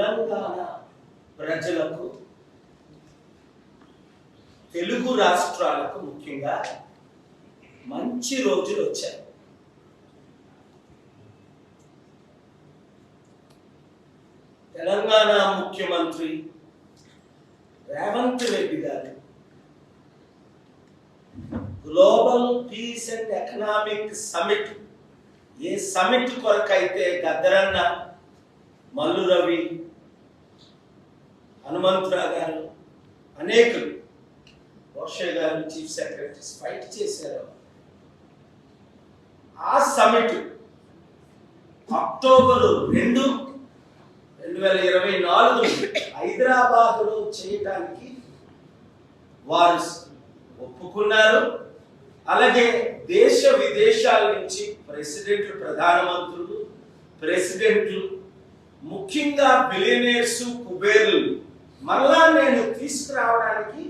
తెలంగాణ ప్రజలకు, తెలుగు రాష్ట్రాలకు ముఖ్యంగా మంచి రోజులు వచ్చాయి. తెలంగాణ ముఖ్యమంత్రి రేవంత్ రెడ్డి గారు global peace and economic summit, ఏ సమిట్ కొరకైతే గద్దరన్న, మల్లు రవి, హనుమంతరావు గారు, అనేకులు, రోషే గారు, చీఫ్ సెక్రటరీస్ ఫైట్ చేశారు. ఆ సమిట్ అక్టోబర్ 2, 2024 హైదరాబాద్లో చేయటానికి వారు ఒప్పుకున్నారు. అలాగే దేశ విదేశాల నుంచి ప్రెసిడెంట్లు, ప్రధానమంత్రులు, ప్రెసిడెంట్లు, ముఖ్యంగా బిలియనీర్స్, కుబేర్లు మళ్ళా నేను తీసుకురావడానికి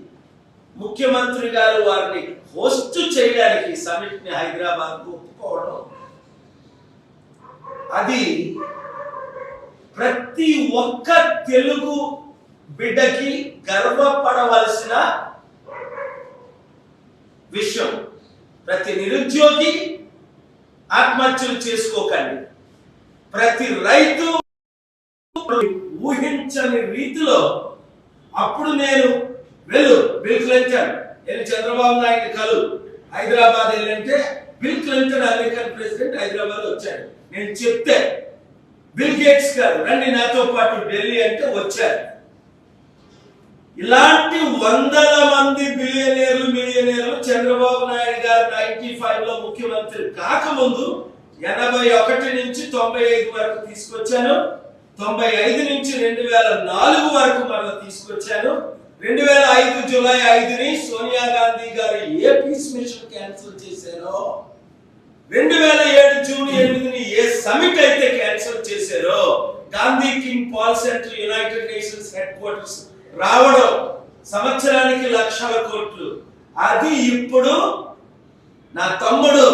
ముఖ్యమంత్రి గారు వారిని హోస్ట్ చేయడానికి సమిట్ ని హైదరాబాద్ ఒప్పుకోవడం, అది ప్రతి ఒక్క తెలుగు బిడ్డకి గర్వపడవలసిన విషయం. ప్రతి నిరుద్యోగి ఆత్మహత్యలు చేసుకోకండి, ప్రతి రైతు ఊహించని రీతిలో అప్పుడు నేను బిల్ క్లింటన్ చంద్రబాబు నాయుడు కలు హైదరాబాద్ వెళ్ళంటే Bill Clinton American president Hyderabad వచ్చాడు. నేను చెప్తే బిల్ గేట్స్ గారు రండి నాతో పాటు ఢిల్లీ అంటే వచ్చారు. ఇలాంటి వందల మంది బిలియనీర్లు, మిలియనీర్లు చంద్రబాబు నాయుడు గారు 95లో ముఖ్యమంత్రి కాకముందు 81 నుంచి 95 వరకు తీసుకొచ్చాను. 95 నుంచి 2004 వరకు మరలా తీసుకొచ్చాను. 2005 జూలై 5ని సోనియా గాంధీ గారు ఏ పీస్ మిషన్ క్యాన్సిల్ చేశారో, 2007 జూన్ 8ని ఏ సమిట్ అయితే క్యాన్సిల్ చేశారో, Gandhi King Paul center United Nations headquarters రావడం, సంవత్సరానికి లక్షల కోట్లు, అది ఇప్పుడు నా తమ్ముడు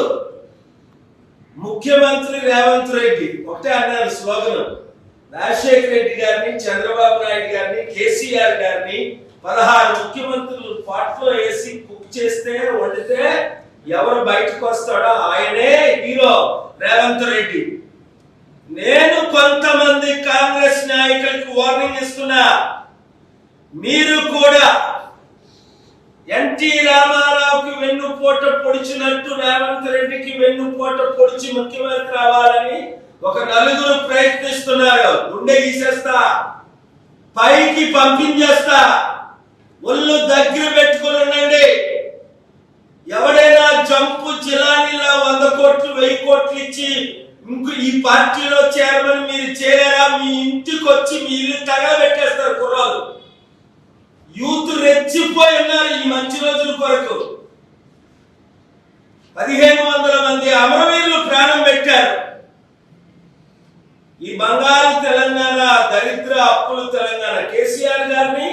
ముఖ్యమంత్రి రేవంత్ రెడ్డి ఒకటే అన్నారు స్లోగన్, రాజశేఖర రెడ్డి గారిని, చంద్రబాబు నాయుడు గారిని, కేసీఆర్ గారిని 16 ముఖ్యమంత్రులు పాట్లో వేసి కుక్ చేస్తే, వండితే ఎవరు బయటకు వస్తాడో ఆయనే హీరో రేవంత్ రెడ్డి. నేను కొంతమంది కాంగ్రెస్ నాయకులకు వార్నింగ్ ఇస్తున్నా, మీరు కూడా ఎన్టీ రామారావుకి వెన్నుపోట పొడిచినట్టు రేవంత్ రెడ్డికి వెన్నుపోట పొడిచి ముఖ్యమంత్రి అవ్వాలని ఒక నలుగురు ప్రయత్నిస్తున్నారు. గుండె గీసేస్తా, పైకి పంపించేస్తా, ఒళ్ళు దగ్గర పెట్టుకుని ఉండండి. ఎవడైనా జంపు జిలానీలా 100 కోట్లు 1000 కోట్లు ఇచ్చి ఇంకో ఈ పార్టీలో చేరమని మీరు చేరారా, మీ ఇంటికి వచ్చి మీ ఇల్లు తగలబెట్టేస్తారు కుర్రాలు. యూత్ రెచ్చిపోయి ఉన్నారు ఈ మంచి రోజుల కొరకు. 1500 మంది అమరవీరులు ప్రాణం పెట్టారు. ఈ బంగారు తెలంగాణ, దరిద్ర అప్పుల తెలంగాణ, కేసీఆర్ గారిని,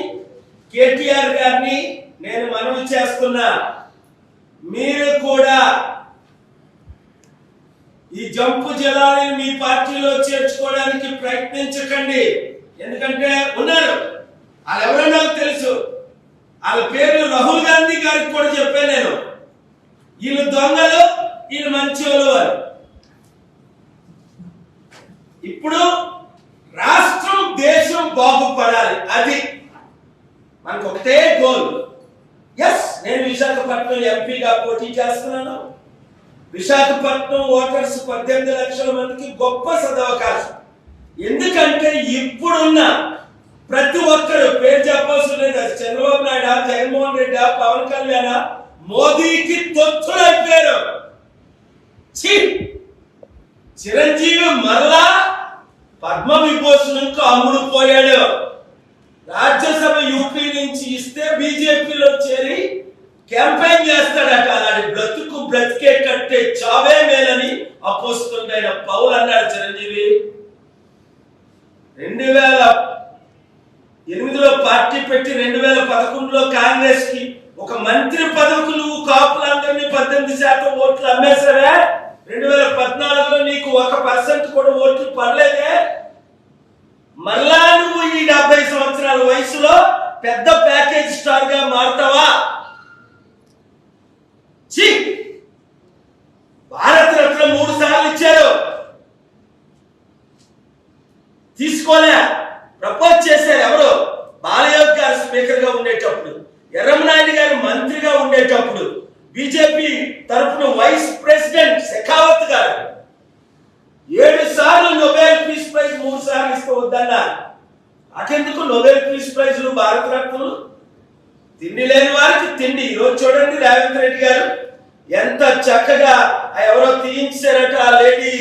కేటీఆర్ గారిని నేను మనవి చేస్తున్నా, మీరు కూడా ఈ జంపు జలాన్ని మీ పార్టీలో చేర్చుకోవడానికి ప్రయత్నించకండి. ఎందుకంటే ఉన్నారు వాళ్ళు, ఎవరో నాకు తెలుసు, వాళ్ళ పేర్లు రాహుల్ గాంధీ గారికి కూడా చెప్పాను నేను, వీళ్ళు దొంగలు, వీళ్ళు మంచోళ్ళు అని. ఇప్పుడు రాష్ట్రం, దేశం బాగుపడాలి, అది మనకు ఒకటే గోల్. ఎస్, నేను విశాఖపట్నం ఎంపీగా పోటీ చేస్తున్నాను. విశాఖపట్నం ఓటర్స్ 18 లక్షల మందికి గొప్ప సదవకాశం. ఎందుకంటే ఇప్పుడున్న ప్రతి ఒక్కరు పేరు చెప్పాల్సిన లేదు, చంద్రబాబు నాయుడు, జగన్మోహన్ రెడ్డి, పవన్ కళ్యాణ్, మోదీకి తొత్తులైపోయారు. చిరంజీవి మరలా పద్మ విభూషణకు అమ్ముడు పోయాడు. రాజ్యసభ యూపీ నుంచి ఇస్తే బీజేపీలో చేరి క్యాంపెయిన్ చేస్తాడట. అలాంటి బ్రతుకు బ్రతికే కట్టే చావే మేలని అపోస్తుండైన పౌల్ అన్నాడు చిరంజీవి. 2008లో పార్టీ పెట్టి 2011లో కాంగ్రెస్ కి ఒక మంత్రి పదవికి నువ్వు కాపులందరినీ 18% ఓట్లు అమ్మేశావే. 2014లో నీకు 1% కూడా ఓట్లు పడలేదే. మళ్ళా నువ్వు 70 సంవత్సరాల వయసులో పెద్ద ప్యాకేజ్ స్టార్ గా మారుతావా? భారత రత్న 3 సార్లు ఇచ్చారు, తీసుకోలే. ప్రపోజ్ చేశారు ఎవరు? బాలయోగి గారు స్పీకర్ గా ఉండేటప్పుడు, ఎర్రమనాయుడు గారు మంత్రిగా ఉండేటప్పుడు, బీజేపీ తరఫున వైస్ ప్రెసిడెంట్ షెకావత్ గారు 7 సార్లు నోబెల్ పీస్ ప్రైజ్ 3 సార్లు ఇస్తూ వద్దన్నారు. అటెందుకు నోబెల్ పీస్ ప్రైజ్లు, భారత రత్నలు? తిండి లేని వారికి తిండి. ఈరోజు చూడండి రేవంత్ రెడ్డి గారు ఎంత చక్కగా ఎవరో తీయించారట, ఆ లేడీ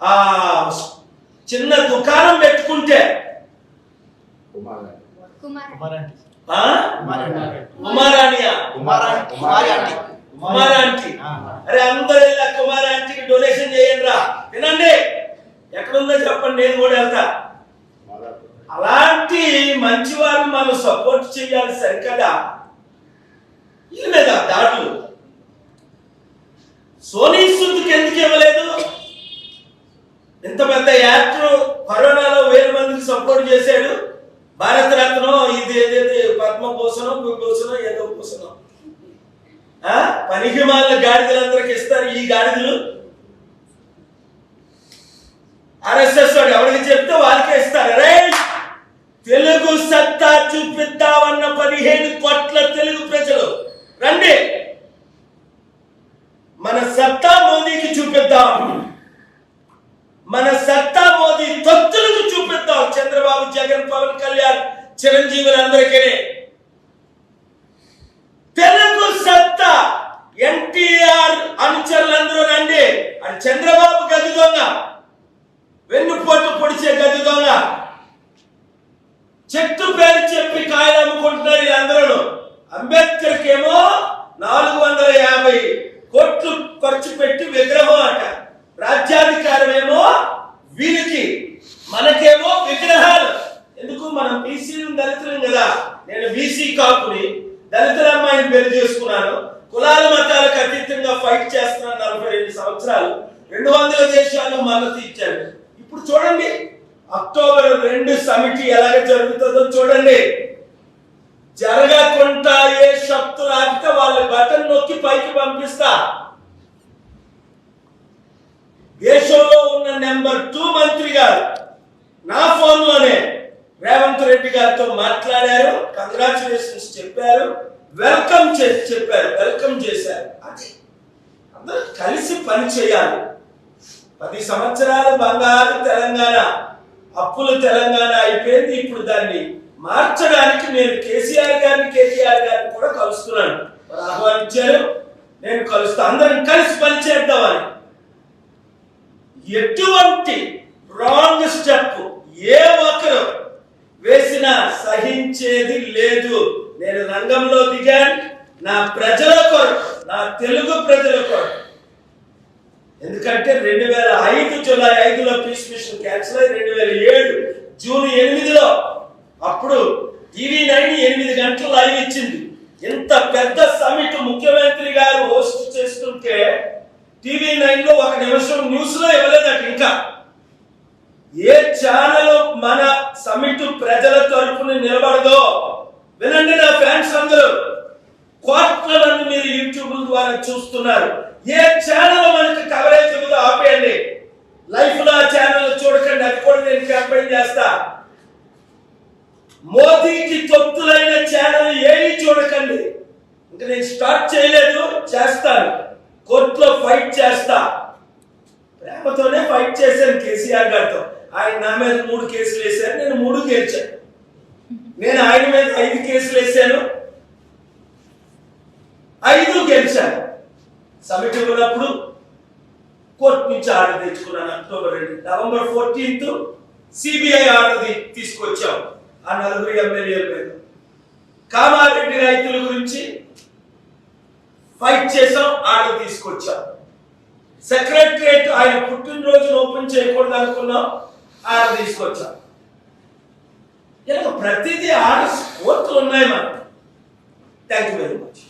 ఆ చిన్న దుకాణం పెట్టుకుంటే కుమారాంటి, అరే అందరూ కుమారాంటికి డొనేషన్ చేయండి రా, వినండి ఎక్కడుందో చెప్పండి, నేను కూడా వెళ్తా. అలాంటి మంచి వారిని మనం సపోర్ట్ చేయాలి సరికదా. వీళ్ళ మీద దాడులు. సోనీ సూద్కి ఎందుకు ఇవ్వలేదు? ఇంత పెద్ద యాక్టర్ కరోనాలో 1000 మందికి సపోర్ట్ చేశాడు. భారత రత్నం ఇది ఏదైతే పద్మభూషణం విభూషణం ఏదో భూషణం, పనికి మాలిన గాడిదలందరికి ఇస్తారు. ఈ గాడిదలు RSS వాడు ఎవరికి చెప్తే వాళ్ళకే ఇస్తారు. రే తెలుగు సత్తా చూపిద్దామన్న 15 కోట్ల తెలుగు ప్రజలు రండి, మన సత్తా మోదీకి చూపిద్దాం, మన సత్తా మోదీ తొత్తులకు చూపిద్దాం. చంద్రబాబు, జగన్, పవన్ కళ్యాణ్, చిరంజీవులందరికీ తెలుగు సత్తా. ఎన్టీఆర్ అనుచరులందరూ రండి. అది చంద్రబాబు గది దొంగ, వెన్నుపోటు పొడిచే గది దొంగ, చెట్టు పేరు చెప్పి కాయలు అమ్ముకుంటున్నారు వీళ్ళందరూ. అంబేద్కర్కి ఏమో 450 కోట్లు ఖర్చు పెట్టి విగ్రహం అట, రాజ్యాధికారం ఏమో వీరికి, మనకేమో విగ్రహాలు. ఎందుకు? మనం బీసీలు దళితులం కదా. నేను బీసీ కాపుని, దళితుల అమ్మాయిని పెళ్లి చేసుకున్నాను, కులాల మతాలకు అతీతంగా ఫైట్ చేస్తున్నాను 42 సంవత్సరాలు, 200 దేశాలు మద్దతు ఇచ్చాను. ఇప్పుడు చూడండి అక్టోబర్ 2 సమిటి ఎలాగ జరుగుతుందో చూడండి. జరగకుండా ఏ శక్తులు ఆపితే వాళ్ళ బటన్ నొక్కి పైకి పంపిస్తా. దేశంలో ఉన్న నెంబర్ 2 మంత్రి గారు నా ఫోన్ లోనే రేవంత్ రెడ్డి గారితో మాట్లాడారు, కంగ్రాచులేషన్స్ చెప్పారు, వెల్కమ్ చేసి చెప్పారు, వెల్కమ్ చేశారు. అది అందరూ కలిసి పని చేయాలి. 10 సంవత్సరాలు బంగారు తెలంగాణ, అప్పులు తెలంగాణ అయిపోయింది. ఇప్పుడు దాన్ని మార్చడానికి నేను కేసీఆర్ గారిని కూడా కలుస్తున్నాను. ఆహ్వానించారు, నేను కలుస్తా. అందరం కలిసి పనిచేద్దామని. ఎటువంటి రాంగ్ స్టెప్ ఏ ఒక్కరు వేసినా సహించేది లేదు. నేను రంగంలో దిగాను నా ప్రజల కొరకు, నా తెలుగు ప్రజల కొరకు. ఎందుకంటే 2005 జూలై 5లో పీస్ మిషన్ క్యాన్సిల్ అయ్యి 2007 జూన్ 8లో అప్పుడు TV9 8 గంటలు లైవ్ ఇచ్చింది. ఇంత పెద్ద సమిట్ ముఖ్యమంత్రి గారు హోస్ట్ చేస్తుంటే TV9లో 1 నిమిషం న్యూస్ లో ఇవ్వలేదట. ఇంకా ఏ ఛానల్ మన సమిట్ ప్రజల తరపున నిలబడదో వినండి నా ఫ్యాన్స్ అందరూ. కోట్ల మంది మీరు యూట్యూబ్ ద్వారా చూస్తున్నారు. ఏ ఛానల్ మనకి కవరేజ్ ఇవ్వదో ఆపేయండి. లైఫ్ లో ఆ ఛానల్ చూడకండి, అది కూడా నేను క్యాంపెయిన్ చేస్తా. మోదీకి తొత్తులైన ఛానల్ ఏవి చూడకండి. ఇంకా నేను స్టార్ట్ చేయలేదు, చేస్తాను. కోర్టులో ఫైట్ చేస్తా. ప్రేమతోనే ఫైట్ చేశాను కేసీఆర్ గారితో. ఆయన నా మీద 3 కేసులు వేశారు, నేను 3 గెలిచాను. నేను ఆయన మీద 5 కేసులు వేశాను, 5 గెలిచాను. సమిట్ ఉన్నప్పుడు కోర్టు నుంచి ఆర్డర్ తెచ్చుకున్నాను. అక్టోబర్ 2, నవంబర్ 14 సిబిఐ ఆర్డర్ తీసుకొచ్చాం ఆ 4 ఎమ్మెల్యేల మీద. కామారెడ్డి రైతుల గురించి ఫైట్ చేసాం, ఆర్డర్ తీసుకొచ్చాం. సెక్రటరియట్ ఆయన పుట్టినరోజును ఓపెన్ చేయకూడదు అనుకున్నాం, ఆర్డర్ తీసుకొచ్చాం. ఇలా ప్రతిదీ ఆర్డర్స్ కోర్టులు ఉన్నాయి మనకు. Thank you very much.